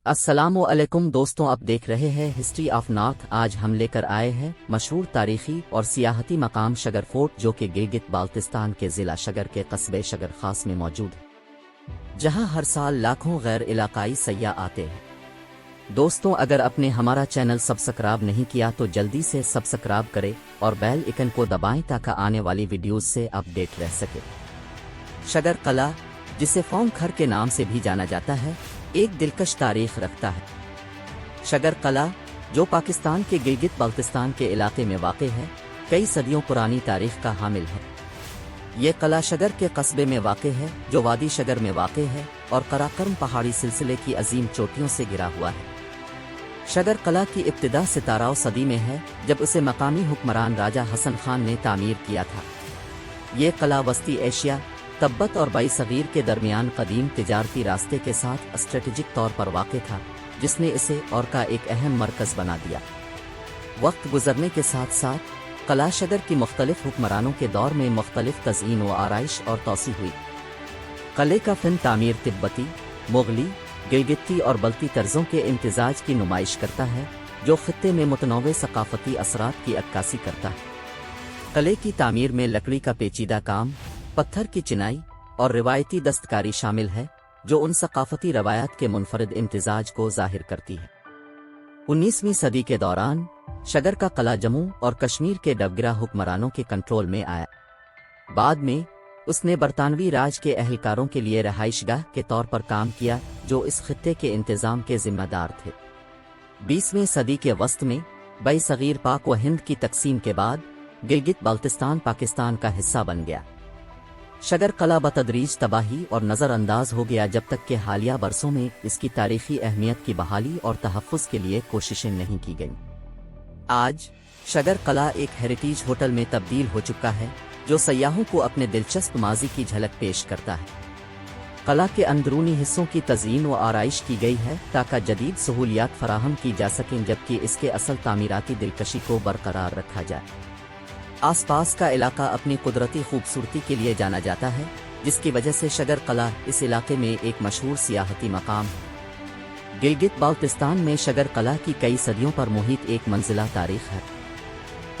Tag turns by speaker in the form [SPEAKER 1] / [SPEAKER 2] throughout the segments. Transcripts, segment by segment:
[SPEAKER 1] अस्सलामुअलैकुम दोस्तों, आप देख रहे हैं हिस्ट्री ऑफ नॉर्थ। आज हम लेकर आए हैं मशहूर तारीखी और सियाहती मकाम शगर फोर्ट, जो कि गिलगित बाल्तिस्तान के ज़िला शगर के कस्बे शगर खास में मौजूद है, जहां हर साल लाखों गैर इलाकाई सयाह आते हैं। दोस्तों, अगर आपने हमारा चैनल सब्सक्राइब नहीं किया तो जल्दी से सब्सक्राइब करें और बेल आइकन को दबाएं ताकि आने वाली वीडियोस से अपडेट रह सके। शगर कला, जिसे फौम खर के नाम से भी जाना जाता है, एक दिलकश तारीख रखता है। शगर कला, जो पाकिस्तान के गिलगित बाल्तिस्तान के इलाके में वाक़ है, कई सदियों पुरानी तारीख का हामिल है। ये कला शगर के कस्बे में वाक़ है, जो वादी शगर में वाक़ है और कराकरम पहाड़ी सिलसिले की अजीम चोटियों से घिरा हुआ है। शगर कला की इब्तिदा 17वीं सदी में है, जब उसे मकामी हुक्मरान राजा हसन खान ने तामीर किया था। ये कला वस्ती एशिया, तब्बत और बई सगीर के दरमियान कदीम तिजारती रास्ते के साथ स्ट्रेटेजिक तौर पर वाक़ था, जिसने इसे और का एक अहम मरकज़ बना दिया। वक्त गुजरने के साथ साथ कला शगर की मुख्तलिफ हुक्मरानों के दौर में मुख्तलिफ तज़यीन व आराइश और तोसी हुई। कले का फ़न तामीर तिब्बती, मुग़ली, गिलगिती और बल्ती तर्ज़ों के इम्तिजाज की नुमाइश करता है, जो ख़ित्ते में मुतनव्वे सक़ाफ़ती असरात की अक्कासी करता है। कले की तामीर में लकड़ी का पेचीदा काम, पत्थर की चिनाई और रिवायती दस्तकारी शामिल है, जो उन सक़ाफ़ती रवायात के मुनफरिद इम्तिजाज को ज़ाहिर करती है। 19वीं सदी के दौरान शगर का कला जम्मू और कश्मीर के डबगिरा हुक्मरानों के कंट्रोल में आया। बाद में उसने बरतानवी राज के अहलकारों के लिए रहाइशगाह के तौर पर काम किया, जो इस खित्ते के इंतज़ाम के ज़िम्मेदार थे। 20वीं सदी के वस्त में बई सगीर पाक व हिंद की तकसीम के बाद गिलगित बाल्तिस्तान पाकिस्तान का हिस्सा बन गया। शगर कला बतदरीज तबाही और नज़रअंदाज हो गया, जब तक कि हालिया बरसों में इसकी तारीखी अहमियत की बहाली और तहफ़्फ़ुज़ के लिए कोशिशें नहीं की गईं। आज शगर कला एक हेरिटेज होटल में तब्दील हो चुका है, जो सयाहों को अपने दिलचस्प माजी की झलक पेश करता है। कला के अंदरूनी हिस्सों की तज़यीन व आराइश की गई है ताकि जदीद सहूलियात फराहम की जा सकें, जबकि इसके असल तामीराती दिलकशी को बरकरार रखा जाए। आसपास का इलाका अपनी कुदरती खूबसूरती के लिए जाना जाता है, जिसकी वजह से शगर कला इस इलाके में एक मशहूर सियाहती मकाम है। गिलगित बाल्तिस्तान में शगर कला की कई सदियों पर मुहित एक मंजिला तारीख है।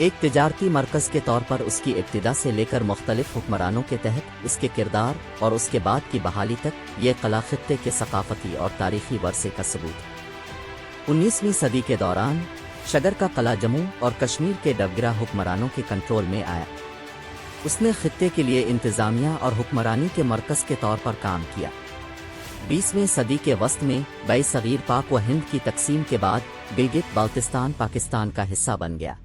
[SPEAKER 1] एक तिजारती मरकज़ के तौर पर उसकी इब्तिदा से लेकर मुख्तलिफ हुक्मरानों के तहत इसके किरदार और उसके बाद की बहाली तक, ये कला खित्ते के सक़ाफ़ती और तारीखी वर्से का सबूत है। 19वीं सदी के दौरान शगर का कला जम्मू और कश्मीर के डबगिरा हुक्मरानों के कंट्रोल में आया। उसने खित्ते के लिए इंतज़ामिया और हुक्मरानी के मरकज़ के तौर पर काम किया। 20वीं सदी के वस्त में बई सगीर पाक व हिंद की तकसीम के बाद गिलगित बाल्तिस्तान पाकिस्तान का हिस्सा बन गया।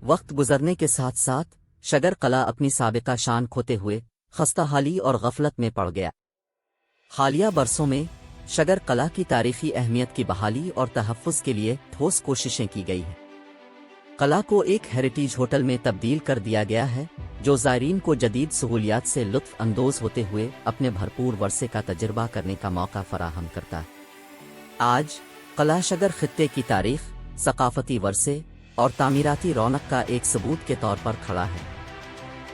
[SPEAKER 1] वक्त गुजरने के साथ साथ शगर कला अपनी साबिका शान खोते हुए खस्ताहाली और गफलत में पड़ गया। हालिया बरसों में शगर कला की तारीखी अहमियत की बहाली और तहफ़्फ़ुज़ के लिए ठोस कोशिशें की गई हैं। कला को एक हेरिटेज होटल में तब्दील कर दिया गया है, जो ज़ायरीन को जदीद सहूलियात से लुत्फ़ अंदोज़ होते हुए अपने भरपूर वर्से का तजर्बा करने का मौका फराहम करता है। आज कला शगर खित्ते की तारीख, सक़ाफ़ती वर्से और तामीराती रौनक का एक सबूत के तौर पर खड़ा है।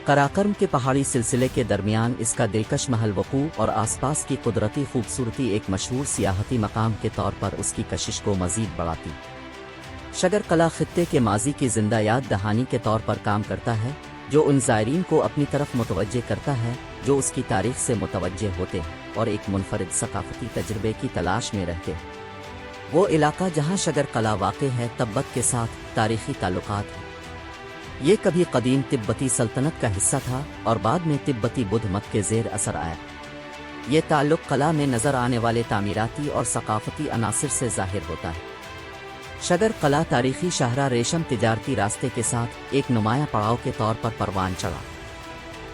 [SPEAKER 1] कराकरम के पहाड़ी सिलसिले के दरमियान इसका दिलकश महल वक़ू और आसपास की कुदरती खूबसूरती एक मशहूर सियाहती मकाम के तौर पर उसकी कशिश को मज़ीद बढ़ाती। शगर कला खित्ते के माजी की जिंदा याद दहानी के तौर पर काम करता है, जो उन ज़ायरीन को अपनी तरफ मुतवज्जे करता है जो उसकी तारीख से मुतवज्जे होते हैं और एक मुनफरिद सक़ाफ़ती तजर्बे की तलाश में रहते हैं। वो इलाका जहाँ शगर कला वाक़ है, तब्बत के साथ तारीखी ताल्लुकात हैं। ये कभी कदीम तिब्बती सल्तनत का हिस्सा था और बाद में तिब्बती बुद्ध मत के ज़ेर असर आया। ये ताल्लुक़ कला में नज़र आने वाले तामीराती और सक़ाफ़ती अनासिर से ज़ाहिर होता है। शगर कला तारीखी शाहरा रेशम तिजारती रास्ते के साथ एक नुमाया पड़ाव के तौर पर परवान चढ़ा।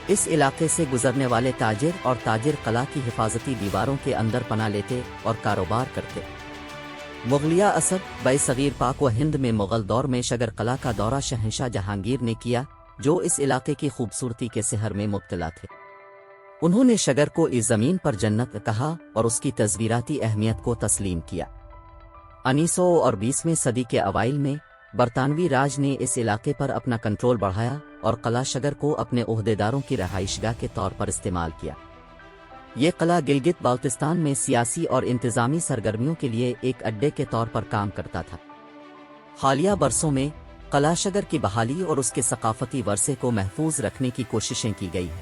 [SPEAKER 1] इस इलाके से गुजरने वाले ताजिर और ताजिर कला की हिफाजती दीवारों के अंदर पनाह लेते और कारोबार करते। मुग़लिया असर बई सगीर पाक व हिंद में मुग़ल दौर में शगर कला का दौरा शहंशाह जहांगीर ने किया, जो इस इलाके की खूबसूरती के सिहर में मुब्तला थे। उन्होंने शगर को इस ज़मीन पर जन्नत कहा और उसकी तज़वीराती अहमियत को तस्लीम किया। 1900 और 20वीं सदी के अवाइल में बरतानवी राज ने इस इलाके पर अपना कंट्रोल बढ़ाया और कला शगर को अपने ओहदेदारों की रहाइशगाह के तौर पर इस्तेमाल किया। یہ قلعہ گلگت بالتستان میں سیاسی اور انتظامی سرگرمیوں کے لیے ایک اڈے کے طور پر کام کرتا تھا۔ حالیہ برسوں میں قلعہ شگر کی بحالی اور اس کے ثقافتی ورثے کو محفوظ رکھنے کی کوششیں کی گئی ہیں۔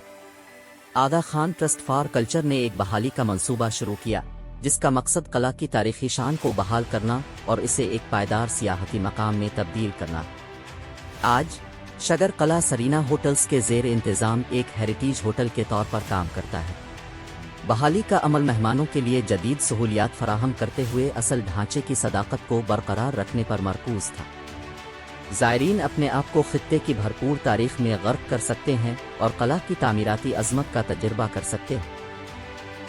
[SPEAKER 1] آغا خان ٹرسٹ فار کلچر نے ایک بحالی کا منصوبہ شروع کیا، جس کا مقصد قلعہ کی تاریخی شان کو بحال کرنا اور اسے ایک پائیدار سیاحتی مقام میں تبدیل کرنا۔ آج شگر قلعہ سرینا ہوٹلز کے زیر انتظام ایک ہیریٹیج ہوٹل کے طور پر کام کرتا ہے۔ بحالی کا عمل مہمانوں کے لیے جدید سہولیات فراہم کرتے ہوئے اصل ڈھانچے کی صداقت کو برقرار رکھنے پر مرکوز تھا۔ زائرین اپنے آپ کو خطے کی بھرپور تاریخ میں غرق کر سکتے ہیں اور قلعہ کی تعمیراتی عظمت کا تجربہ کر سکتے ہیں۔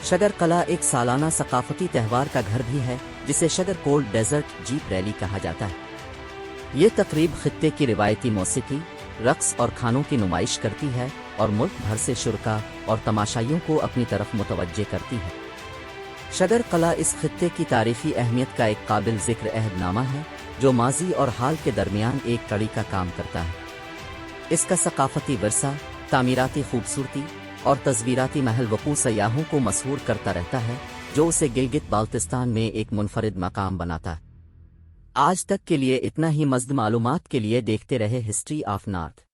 [SPEAKER 1] شگر قلعہ ایک سالانہ ثقافتی تہوار کا گھر بھی ہے، جسے Shigar cold desert jeep rally کہا جاتا ہے۔ یہ تقریب خطے کی روایتی موسیقی، رقص اور کھانوں کی نمائش کرتی ہے اور ملک بھر سے شرکاء اور تماشائیوں کو اپنی طرف متوجہ کرتی ہے۔ شگر قلعہ اس خطے کی تاریخی اہمیت کا ایک قابل ذکر عہد نامہ ہے، جو ماضی اور حال کے درمیان ایک کڑی کا کام کرتا ہے۔ اس کا ثقافتی ورثہ، تعمیراتی خوبصورتی اور تصویراتی محل وقوع سیاحوں کو مسحور کرتا رہتا ہے، جو اسے گلگت بالتستان میں ایک منفرد مقام بناتا ہے۔ آج تک کے لیے اتنا ہی۔ مزید معلومات کے لیے دیکھتے رہے ہسٹری آف نارتھ۔